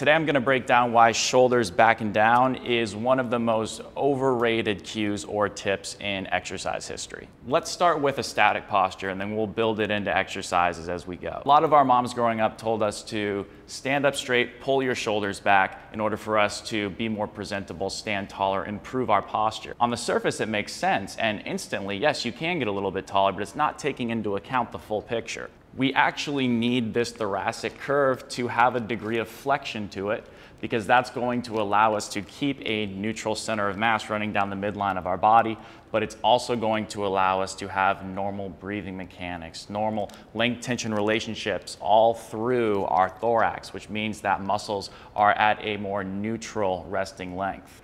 Today I'm going to break down why shoulders back and down is one of the most overrated cues or tips in exercise history. Let's start with a static posture and then we'll build it into exercises as we go. A lot of our moms growing up told us to stand up straight, pull your shoulders back in order for us to be more presentable, stand taller, improve our posture. On the surface it makes sense, and instantly, yes, you can get a little bit taller, but it's not taking into account the full picture. We actually need this thoracic curve to have a degree of flexion to it, because that's going to allow us to keep a neutral center of mass running down the midline of our body, but it's also going to allow us to have normal breathing mechanics, normal length-tension relationships all through our thorax, which means that muscles are at a more neutral resting length.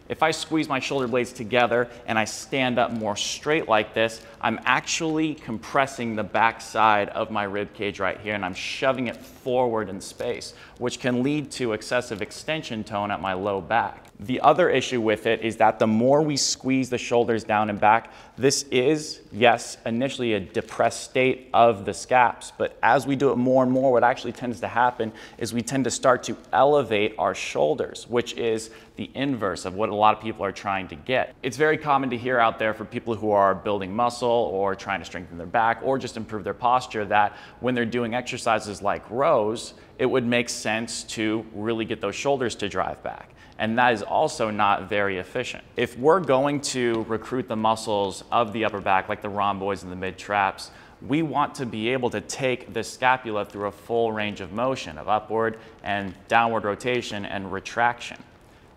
If I squeeze my shoulder blades together and I stand up more straight like this, I'm actually compressing the back side of my rib cage right here, and I'm shoving it forward in space, which can lead to excessive extension tone at my low back. The other issue with it is that the more we squeeze the shoulders down and back, this is, yes, initially a depressed state of the scaps, but as we do it more and more, what actually tends to happen is we tend to start to elevate our shoulders, which is the inverse of what a lot of people are trying to get. It's very common to hear out there for people who are building muscle or trying to strengthen their back or just improve their posture that when they're doing exercises like rows, it would make sense to really get those shoulders to drive back. And that is also not very efficient. If we're going to recruit the muscles of the upper back, like the rhomboids and the mid-traps, we want to be able to take the scapula through a full range of motion of upward and downward rotation and retraction.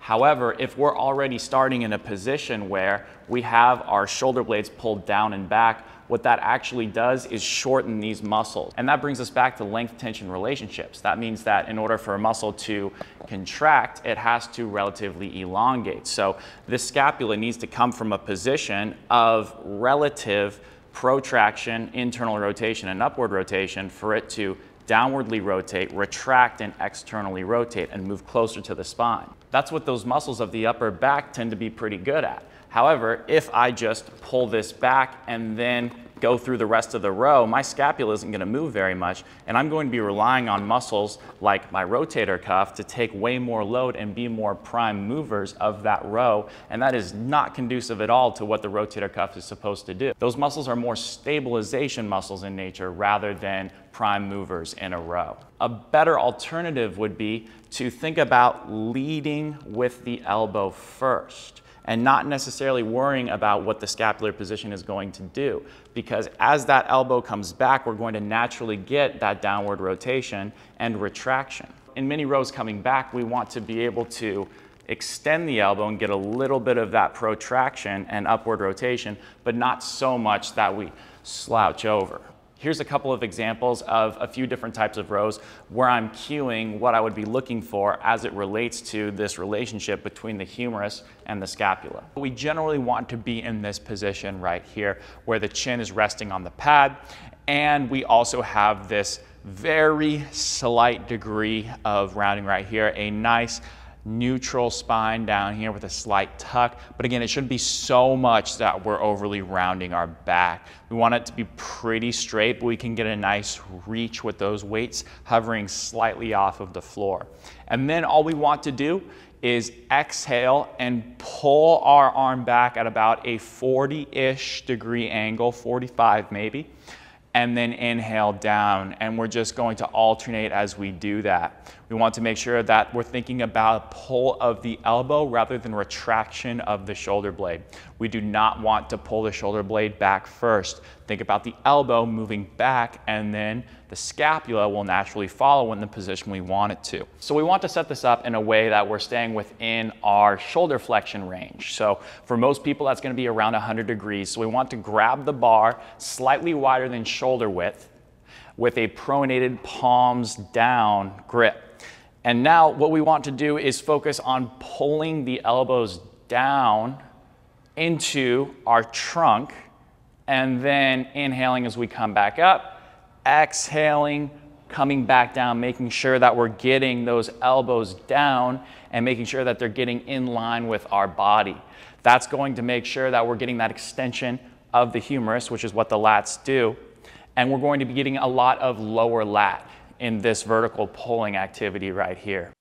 However, if we're already starting in a position where we have our shoulder blades pulled down and back, what that actually does is shorten these muscles. And that brings us back to length-tension relationships. That means that in order for a muscle to contract, it has to relatively elongate. So this scapula needs to come from a position of relative protraction, internal rotation, and upward rotation for it to downwardly rotate, retract, and externally rotate and move closer to the spine. That's what those muscles of the upper back tend to be pretty good at. However, if I just pull this back and then go through the rest of the row, my scapula isn't going to move very much, and I'm going to be relying on muscles like my rotator cuff to take way more load and be more prime movers of that row, and that is not conducive at all to what the rotator cuff is supposed to do. Those muscles are more stabilization muscles in nature rather than prime movers in a row. A better alternative would be to think about leading with the elbow first, and not necessarily worrying about what the scapular position is going to do. Because as that elbow comes back, we're going to naturally get that downward rotation and retraction. In many rows coming back, we want to be able to extend the elbow and get a little bit of that protraction and upward rotation, but not so much that we slouch over. Here's a couple of examples of a few different types of rows where I'm cueing what I would be looking for as it relates to this relationship between the humerus and the scapula. We generally want to be in this position right here where the chin is resting on the pad, and we also have this very slight degree of rounding right here, a nice neutral spine down here with a slight tuck, but again, it shouldn't be so much that we're overly rounding our back. We want it to be pretty straight, but we can get a nice reach with those weights hovering slightly off of the floor. And then all we want to do is exhale and pull our arm back at about a 40-ish degree angle, 45 maybe, and then inhale down, and we're just going to alternate as we do that. We want to make sure that we're thinking about pull of the elbow rather than retraction of the shoulder blade. We do not want to pull the shoulder blade back first. Think about the elbow moving back, and then the scapula will naturally follow in the position we want it to. So we want to set this up in a way that we're staying within our shoulder flexion range. So for most people, that's going to be around 100 degrees. So we want to grab the bar slightly wider than shoulder width with a pronated palms down grip. And now what we want to do is focus on pulling the elbows down into our trunk, and then inhaling as we come back up, exhaling, coming back down, making sure that we're getting those elbows down and making sure that they're getting in line with our body. That's going to make sure that we're getting that extension of the humerus, which is what the lats do, and we're going to be getting a lot of lower lat in this vertical pulling activity right here.